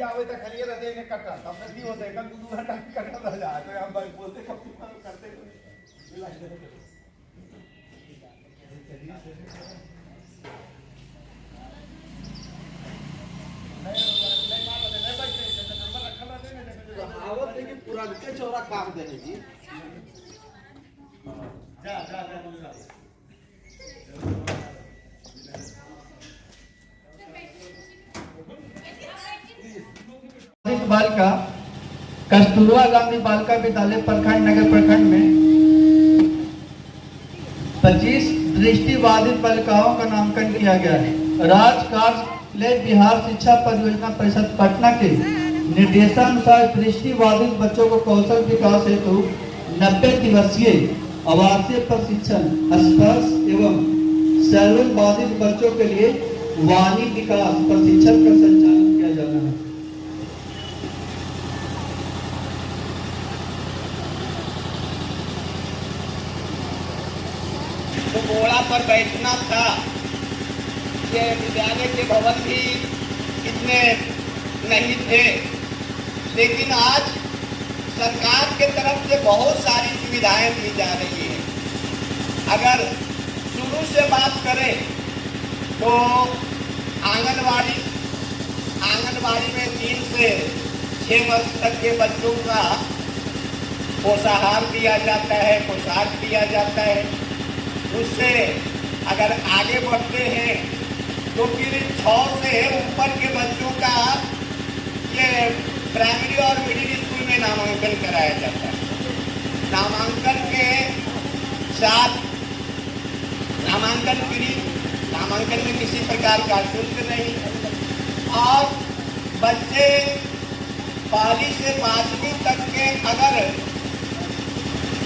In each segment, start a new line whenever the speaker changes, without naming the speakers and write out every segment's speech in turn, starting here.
आवे तो खलिए रहते हैं कटा तब तक नहीं होते कल 2 घंटा कटा रह जाए तो हम बोलते कब करते
आवत है कि पुराने चौरा काम देने जी
जा
बालिका कस्तूरबा गांधी बालिका विद्यालय प्रखंड नगर प्रखंड में 25 दृष्टिबाधित बालिकाओं का नामांकन किया गया है। राज्य कार्यालय बिहार शिक्षा परियोजना परिषद पटना के निर्देशानुसार दृष्टिबाधित बच्चों को कौशल विकास हेतु 90 दिवसीय आवासीय प्रशिक्षण स्पर्श एवं श्रवण बाधित बच्चों के लिए वाणी विकास प्रशिक्षण का संचालन किया जाना है।
तो घोड़ा पर बैठना था। ये विद्यालय के भवन भी इतने नहीं थे, लेकिन आज सरकार के तरफ से बहुत सारी सुविधाएं दी जा रही हैं। अगर शुरू से बात करें तो आंगनवाड़ी में 3 से 6 वर्ष तक के बच्चों का पोषाहार दिया जाता है, पोशाक दिया जाता है। उससे अगर आगे बढ़ते हैं तो फिर 6 से ऊपर के बच्चों का ये प्राइमरी और मिडिल स्कूल में नामांकन कराया जाता है। नामांकन के साथ नामांकन फ्री, नामांकन में किसी प्रकार का शुल्क नहीं, और बच्चे 1 से 5वीं तक के अगर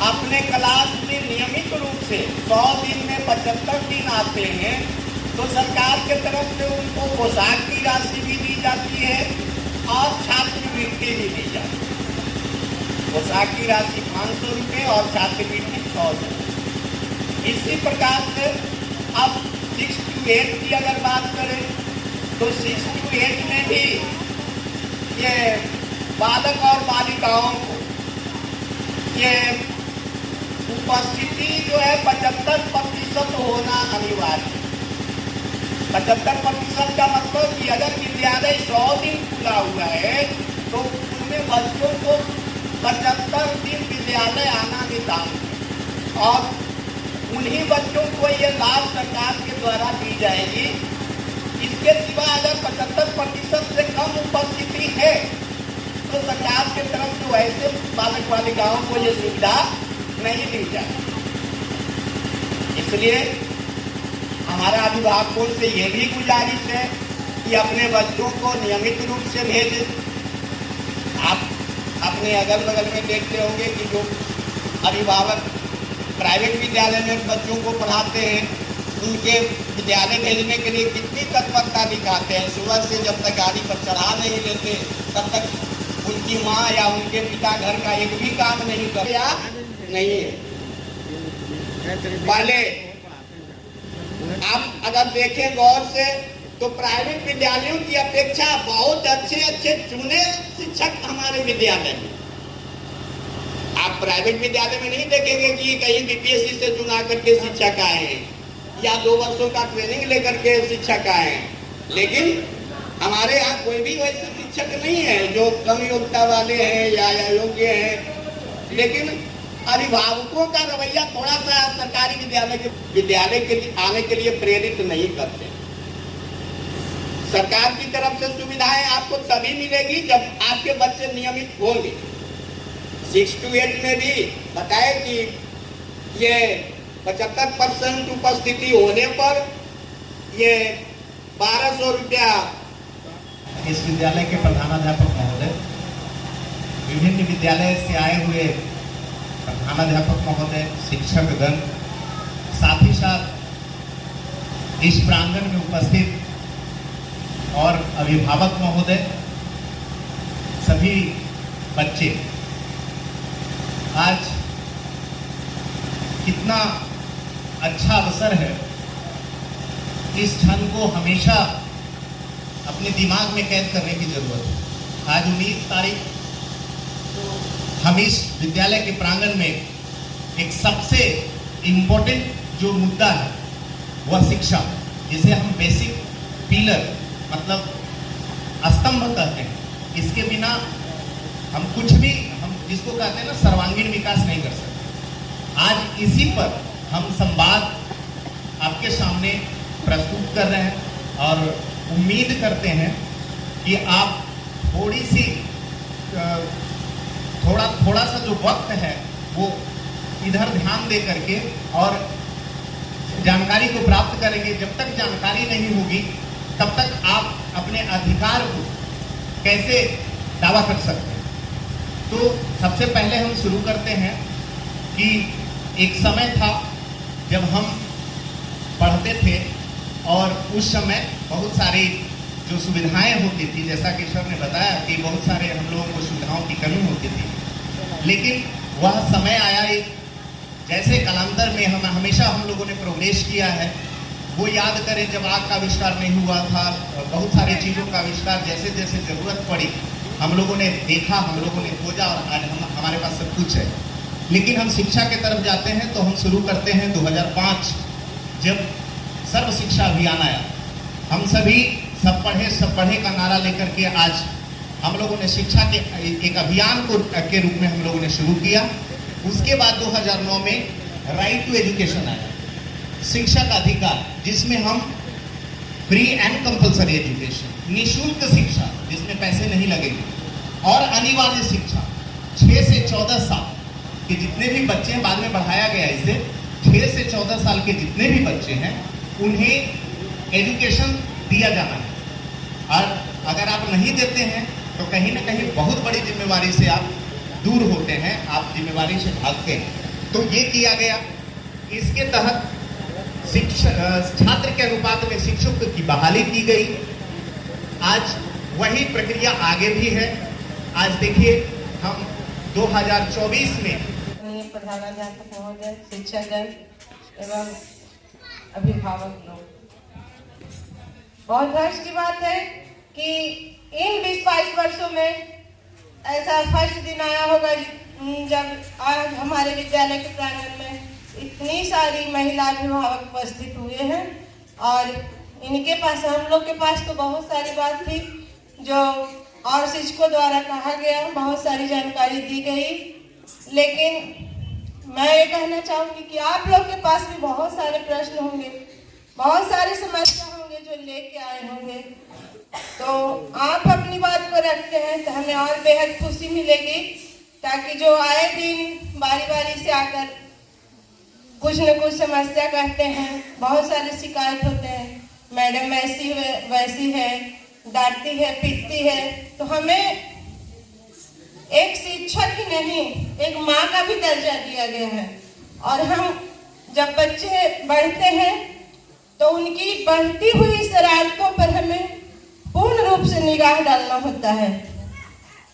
अपने क्लास में नियमित रूप से 100 दिन में 75 दिन आते हैं तो सरकार के तरफ से उनको पोशाक की राशि भी दी जाती है और छात्रवृत्ति भी दी जाती है। पोशाक की राशि 500 रुपये और छात्रवृत्ति 100 रुपये। इसी प्रकार से अब 6 to 8 की अगर बात करें तो 6 to 8 में भी ये बालक और बालिकाओं को ये उपस्थिति जो है 75% होना अनिवार्य है। 75% का मतलब कि अगर विद्यालय 100 दिन खुला हुआ है तो उनमें बच्चों को 75 दिन विद्यालय आना नितांत है, और उन्हीं बच्चों को ये लाभ सरकार के द्वारा दी जाएगी। इसके सिवा अगर 75% से कम उपस्थिति है तो सरकार के तरफ से वैसे बालक बालिकाओं को ये सुविधा नहीं दी जाए। इसलिए हमारा अभिभावकों से ये भी गुजारिश है कि अपने बच्चों को नियमित रूप से भेजें। आप अपने अगल बगल में देखते होंगे कि जो अभिभावक प्राइवेट विद्यालय में बच्चों को पढ़ाते हैं, उनके विद्यालय भेजने के लिए कितनी तत्परता दिखाते हैं। सुबह से जब तक गाड़ी पर चढ़ा नहीं लेते तब तक उनकी माँ या उनके पिता घर का एक भी काम नहीं करते या नहीं है। पहले आप अगर देखें गौर से तो प्राइवेट विद्यालयों की अपेक्षा बहुत अच्छे चुने शिक्षक हमारे विद्यालय में। आप प्राइवेट विद्यालय में नहीं देखेंगे कि कहीं बीपीएससी से चुना करके शिक्षक आए हैं या 2 वर्षों का ट्रेनिंग लेकर के शिक्षक आए हैं, लेकिन हमारे यहाँ कोई भी वैसे शिक्षक नहीं है जो कम योग्यता वाले हैं या योग्य हैं। लेकिन अभिभावकों का रवैया थोड़ा सा सरकारी विद्यालय के आने के लिए प्रेरित नहीं करते। सरकार की तरफ से सुविधाएं आपको तभी मिलेगी जब आपके बच्चे नियमित होंगे। 6 to 8 में भी बताए कि ये 75% उपस्थिति होने पर ये 1200 रुपया।
इस विद्यालय के प्रधानाध्यापक महोदय, विभिन्न विद्यालय से आए हुए प्रधानाध्यापक महोदय, शिक्षकगण, साथ ही साथ इस प्रांगण में उपस्थित और अभिभावक महोदय, सभी बच्चे, आज कितना अच्छा अवसर है। इस क्षण को हमेशा अपने दिमाग में कैद करने की जरूरत है।
आज 19 तारीख हम इस विद्यालय के प्रांगण में एक सबसे इम्पोर्टेंट जो मुद्दा है वह शिक्षा, जिसे हम बेसिक पिलर मतलब स्तंभ कहते हैं, इसके बिना हम कुछ भी, हम जिसको कहते हैं ना सर्वांगीण विकास नहीं कर सकते। आज इसी पर हम संवाद आपके सामने प्रस्तुत कर रहे हैं और उम्मीद करते हैं कि आप थोड़ी सी थोड़ा सा जो वक्त है वो इधर ध्यान दे करके और जानकारी को प्राप्त करेंगे। जब तक जानकारी नहीं होगी तब तक आप अपने अधिकार को कैसे दावा कर सकते हैं। तो सबसे पहले हम शुरू करते हैं कि एक समय था जब हम पढ़ते थे और उस समय बहुत सारी जो सुविधाएं होती थी, जैसा कि सर ने बताया कि बहुत सारे हम लोगों को सुविधाओं की कमी होती थी, लेकिन वह समय आया एक, जैसे कालांतर में हम हमेशा हम लोगों ने प्रोग्रेस किया है। वो याद करें जब आग का आविष्कार नहीं हुआ था, बहुत सारी चीज़ों का आविष्कार जैसे जैसे ज़रूरत पड़ी हम लोगों ने देखा, हम लोगों ने खोजा और आज हमारे पास सब कुछ है। लेकिन हम शिक्षा की तरफ जाते हैं तो हम शुरू करते हैं 2005 जब सर्व शिक्षा अभियान आया। हम सभी सब पढ़े का नारा लेकर के आज हम लोगों ने शिक्षा के एक अभियान को के रूप में हम लोगों ने शुरू किया। उसके बाद 2009 में राइट टू एजुकेशन आया, शिक्षा का अधिकार, जिसमें हम फ्री एंड कंपलसरी एजुकेशन, निःशुल्क शिक्षा जिसमें पैसे नहीं लगेंगे, और अनिवार्य शिक्षा 6 से 14 साल के जितने भी बच्चे हैं, बाद में बढ़ाया गया इसे, 6 से 14 साल के जितने भी बच्चे हैं उन्हें एजुकेशन दिया जाना है। और अगर आप नहीं देते हैं तो कहीं ना कहीं बहुत बड़ी जिम्मेवारी से आप दूर होते हैं, आप जिम्मेवारी से भागते हैं। तो ये किया गया। इसके तहत छात्र के अनुपात में शिक्षक की बहाली की गई। आज वही प्रक्रिया आगे भी है। आज देखिए हम 2024 में
प्रधानाध्यापक महोदय, शिक्षकगण एवं अभिभावक लोग, बहुत हर्ष की बात है कि इन 20-22 वर्षों में ऐसा फर्स्ट दिन आया होगा जब आज हमारे विद्यालय के प्रांगण में इतनी सारी महिला अभिभावक उपस्थित हुए हैं। और इनके पास, हम लोग के पास तो बहुत सारी बात थी जो और शिक्षकों द्वारा कहा गया, बहुत सारी जानकारी दी गई, लेकिन मैं ये कहना चाहूँगी कि आप लोग के पास भी बहुत सारे प्रश्न होंगे, बहुत सारी समस्या होंगे जो लेके आए होंगे। तो आप अपनी बात को रखते हैं तो हमें और बेहद खुशी मिलेगी, ताकि जो आए दिन बारी बारी से आकर कुछ न कुछ समस्या कहते हैं, बहुत सारे शिकायत होते हैं, मैडम ऐसी है वैसी है, डांटती है पीटती है, तो हमें एक शिक्षक ही नहीं एक माँ का भी दर्जा दिया गया है। और हम जब बच्चे बढ़ते हैं तो उनकी बढ़ती हुई शरारतों पर हमें पूर्ण रूप से निगाह डालना होता है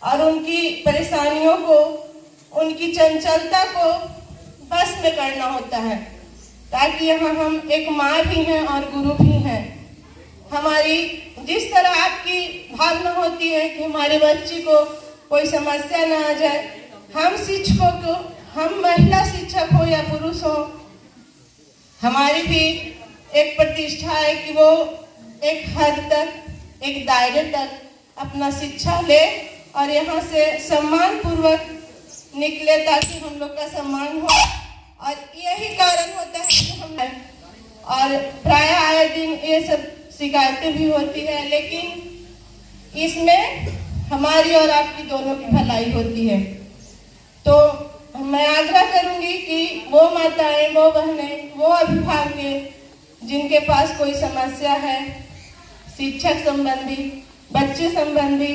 और उनकी परेशानियों को, उनकी चंचलता को बस में करना होता है, ताकि यहाँ हम एक माँ भी हैं और गुरु भी हैं। हमारी जिस तरह आपकी भावना होती है कि हमारे बच्चे को कोई समस्या ना आ जाए, हम शिक्षकों को, हम महिला शिक्षक हो या पुरुष हो, हमारी भी एक प्रतिष्ठा है कि वो एक हद तक, एक दायरे तक अपना शिक्षा ले और यहाँ से सम्मान पूर्वक निकले, ताकि हम लोग का सम्मान हो। और यही कारण होता है कि हम, और प्राय आए दिन ये सब शिकायतें भी होती है, लेकिन इसमें हमारी और आपकी दोनों की भलाई होती है। तो मैं आग्रह करूंगी कि वो माताएं, वो बहनें, वो अभिभावक जिनके पास कोई समस्या है शिक्षक संबंधी, बच्चे संबंधी,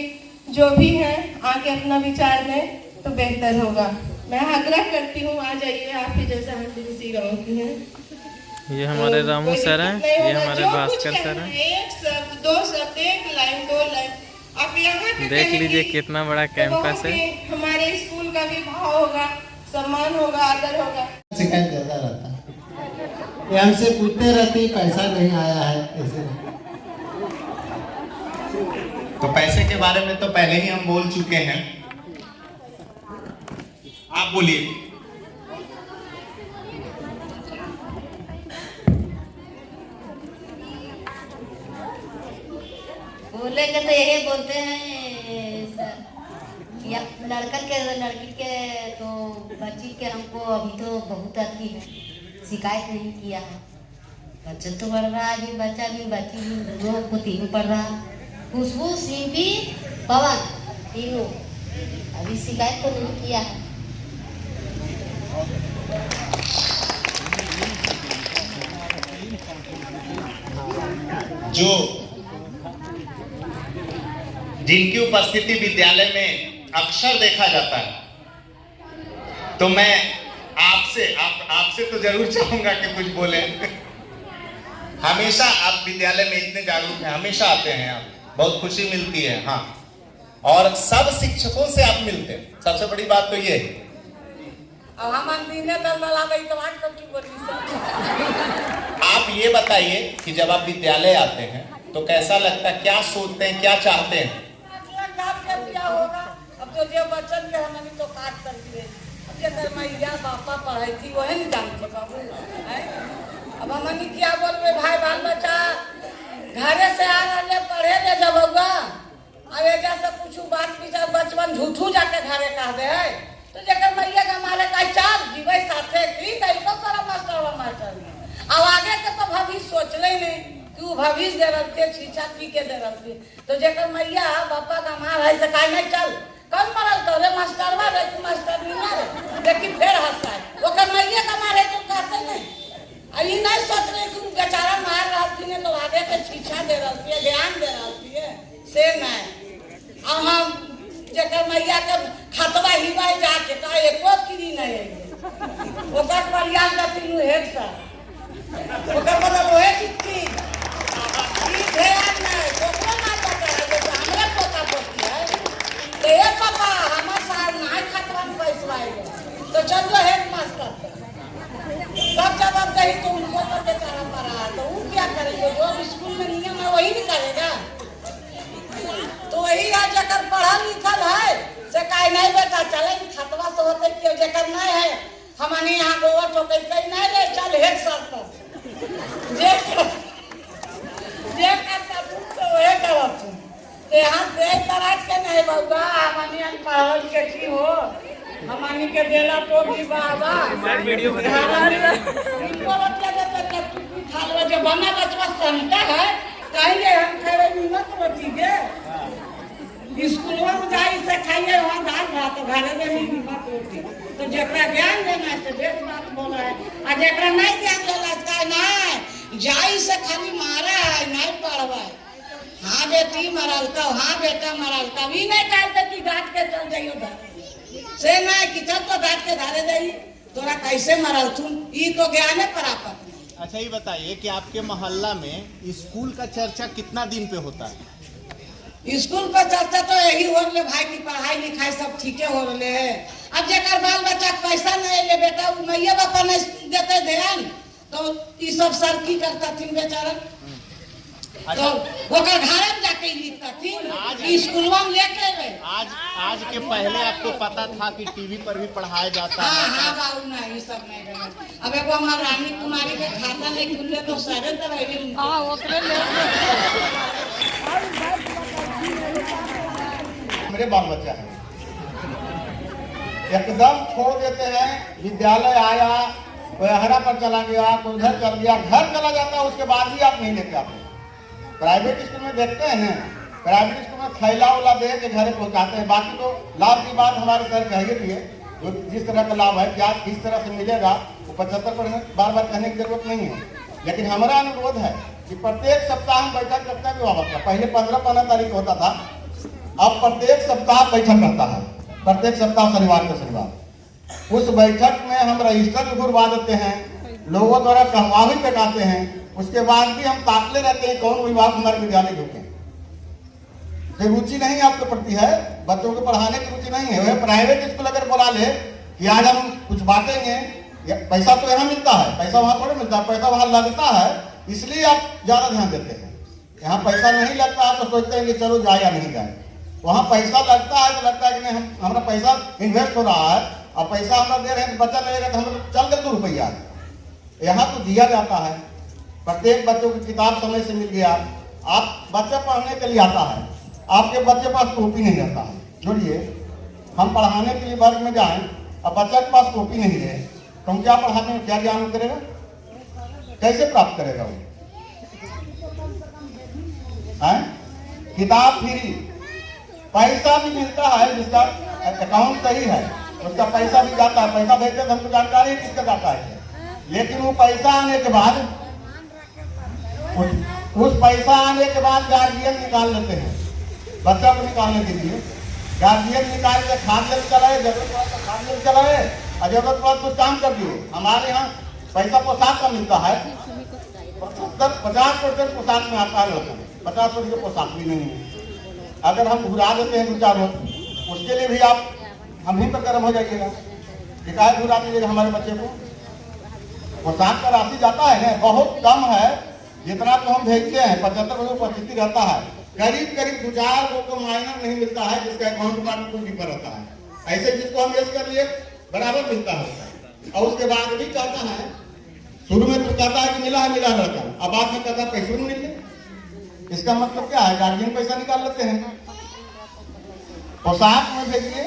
जो भी हैं, आके अपना विचार दें तो बेहतर होगा। मैं आग्रह करती हूँ, आ जाइए, आप ही जैसा हम इसी गाँव की हैं।
ये हमारे रामू सर हैं, ये हमारे भास्कर सर हैं।
एक शब्द, दो शब्द, एक लाइन, दो लाइन, आप यहाँ
देख लीजिए कितना बड़ा कैंपस है।
हमारे स्कूल का भी भाव होगा, सम्मान होगा, आदर होगा।
शिकायत ज्यादा रहता है, ये हमसे पूछते रहती पैसा नहीं आया है, ऐसे
तो पैसे के बारे में तो पहले ही हम बोल चुके हैं। आप बोलिए।
बोलेंगे तो यही बोलते हैं या लड़की के तो बच्ची के हमको अभी तो बहुत अच्छी है, शिकायत नहीं किया है। बच्चा तो बढ़ रहा है, अभी बच्चा भी बच्ची भी दोनों को तीनों पढ़ रहा है, खुशबू सिंपी पवन तीनों, अभी शिकायत तो नहीं किया है।
जो जिनकी उपस्थिति विद्यालय में अक्सर देखा जाता है, तो मैं आपसे तो जरूर चाहूंगा कि कुछ बोले। हमेशा आप विद्यालय में इतने जागरूक हैं, हमेशा आते हैं आप, बहुत खुशी मिलती है। हाँ, और सब शिक्षकों से आप मिलते हैं, सबसे बड़ी बात तो ये है। आप ये बताइए कि जब आप विद्यालय आते हैं तो कैसा लगता है, क्या सोचते हैं, क्या चाहते हैं?
अब तो जो बच्चन के हमनी तो काट कर दिए, अब जब मैया बापा पढ़ाई थी वही नहीं जानते बाबू। अब हमनी क्या बोलबे, भाई बाल बच्चा घरे से आ रहे पढ़े ले जब हुआ, अब एजा से कुछ बात विचार बचपन झूठू जाके घरे कह दे है, तो जकर मैया का मारे का चार जीवे साथे की कैसे कर मास्टर। अब आगे के तो भविष्य सोचले नहीं कि वो भविष्य दे रहे शिक्षा पी के दे रहे, तो जकर मैया बापा का मार है से काहे नहीं चल कल मरल तो रे मास्टरवा रे तू मास्टर नहीं मारे, लेकिन फिर हंसता है वो कर मैया का मारे तो कहते नहीं। अभी नहीं सोच रहे कि बेचारा मार रहती है तो आगे के शिक्षा दे रहती है, ज्ञान दे रहती है से नहीं। अब हम जकर मैया के खतवा हिवाई जाके तो एको किरी नहीं है वो कर परियान का तीनों हेड सा वो कर मतलब वो है कितनी ठीक है नहीं कोको मार पता है जो हमरे पोता पोती है तो ये पापा हमारे साथ नहीं खतवा में पैसा आएगा तो चलो हेड मास्टर सब जवाब दही तो उनको तो बेचारा पड़ा है, तो वो क्या करेंगे, जो स्कूल में नियम है वही नहीं करेगा। तो वही है जकर पढ़ा लिखल है से काहे नहीं बेटा चले खतवा से होते क्यों, जकर नहीं है हमने यहाँ गोवा ठोके कहीं नहीं ले चल हेड सर पर जे करता तुम तो वही करत तुम ते यहाँ देख तराज के नहीं बाबा हमने पढ़ल के की हो हमनी के देला तो भी बाबा वीडियो बना इनको लगे तो खालवा जो बना बचवा संता है कहिए हम खरे मिलत बचीगे स्कूल में जाई से खाइए वहां दाल भात घरे में नहीं बात होती, तो जेकरा ज्ञान देना है बेस बात बोला है आ जेकरा नहीं ज्ञान देला का नहीं जाई से खाली मारा है नहीं पढ़वा है। हां बेटी मरल का, हां बेटा मरल का, भी नहीं कहते कि डांट के चल जाइयो घर से नहीं कि तब तो डांट के धारे दई तोरा कैसे मरल तुम, ई तो ज्ञान है प्राप्त नहीं।
अच्छा ये बताइए कि आपके मोहल्ला में स्कूल का चर्चा कितना दिन पे होता है?
स्कूल पर चर्चा तो यही हो रहे भाई की पढ़ाई लिखाई सब ठीके हो रहे है। अब जकर बाल बच्चा पैसा नहीं ले बेटा मैया बापा नहीं देते ध्यान तो ये सब सर की करता थी बेचारा, तो ओकर घर में जाके लिखता थी स्कूल में लेके गए।
आज के पहले आपको पता था कि टीवी पर भी पढ़ाया जाता है?
हाँ बाबू ना ये सब नहीं गए। अब एगो हमार रानी कुमारी के खाता नहीं खुले तो सारे तरह हां ओकरे ले
मेरे बाल बच्चा है एकदम छोड़ देते हैं, विद्यालय आया कोई हरा पर चला गया कोई उधर चल गया, घर चला जाता है उसके बाद भी आप नहीं लेते आते। प्राइवेट स्कूल में देखते हैं ना, प्राइवेट स्कूल में थैला उला दे के घर पहुंचाते हैं। बाकी तो लाभ की बात हमारे सर कह दिए, जो जिस तरह का लाभ है क्या किस तरह से मिलेगा वो 75% बार बार कहने की जरूरत नहीं है। लेकिन हमारा अनुरोध है कि प्रत्येक सप्ताह हम बैठक करता है अभिभावक का, पहले 15 तारीख होता था, अब प्रत्येक सप्ताह बैठक करता है, प्रत्येक सप्ताह शनिवार को शनिवार। उस बैठक में हम रजिस्टर गुरवा देते हैं, लोगों द्वारा कहवा भी कटाते हैं, उसके बाद भी हम ताकले रहते हैं कौन विभाग हमारे विद्यालय ढूंढे। रुचि नहीं आपके प्रति है, बच्चों को पढ़ाने की रुचि नहीं है। वह प्राइवेट स्कूल अगर बुला ले कि आज हम कुछ बांटेंगे, पैसा तो यहाँ मिलता है, पैसा वहाँ थोड़ी मिलता है, पैसा वहाँ लगता है, इसलिए आप ज्यादा ध्यान देते हैं। यहाँ पैसा नहीं लगता है तो सोचते हैं कि चलो जाए या नहीं जाए। वहाँ पैसा लगता है तो लगता है कि नहीं हमारा पैसा इन्वेस्ट हो रहा है और पैसा हमारा दे रहे हैं तो बचा लगेगा तो हम चल के 2 रुपया। यहाँ तो दिया जाता है, प्रत्येक बच्चों की किताब समय से मिल गया। आप बच्चा पढ़ने के लिए आता है, आपके बच्चे पास कॉपी नहीं रहता है। जोड़िए, हम पढ़ाने के लिए वर्ग में जाएं और बच्चे के पास कॉपी नहीं है तो हम क्या पढ़ाते हैं, क्या ज्ञान करेगा, कैसे प्राप्त करेगा वो? किताब फ्री, पैसा भी मिलता है, जिसका अकाउंट सही है उसका पैसा भी जाता है। पैसा भेजते तो हमको जानकारी किसका जाता है, लेकिन वो पैसा आने के बाद उस पैसा आने के बाद गार्जियन निकाल लेते हैं। बच्चा को निकालने दीजिए, गार्जियन निकाल के खाद ले चलाए, जरूरत पड़ा तो खाद ले चलाए और जरूरत पड़ा कुछ काम कर दिए। हमारे यहाँ पैसा पोशाक का मिलता है, 50% पोशाक में आता है लड़का, 50% पोशाक भी नहीं है। अगर हम घुरा देते हैं 2-4 रोज, उसके लिए भी आप हम ही पर गर्म हो जाइएगा। शिकायत घुरा दीजिएगा हमारे बच्चे को। पोशाक का राशि जाता है ना, बहुत कम है जितना तो हम भेजते हैं, 75% रहता है। करीब 2-4 को माइनर नहीं मिलता है, जिसका अकाउंट में कुछ डिफर रहता है। ऐसे जिसको हम यस कर लिए बराबर मिलता है। और उसके बाद भी कहता है, शुरू में तो कहता है कि मिला है लड़का, अब बाद में कहता है पैसे नहीं मिल गए। इसका मतलब क्या है, गार्जियन पैसा निकाल लेते हैं। पोशाक में भेजिए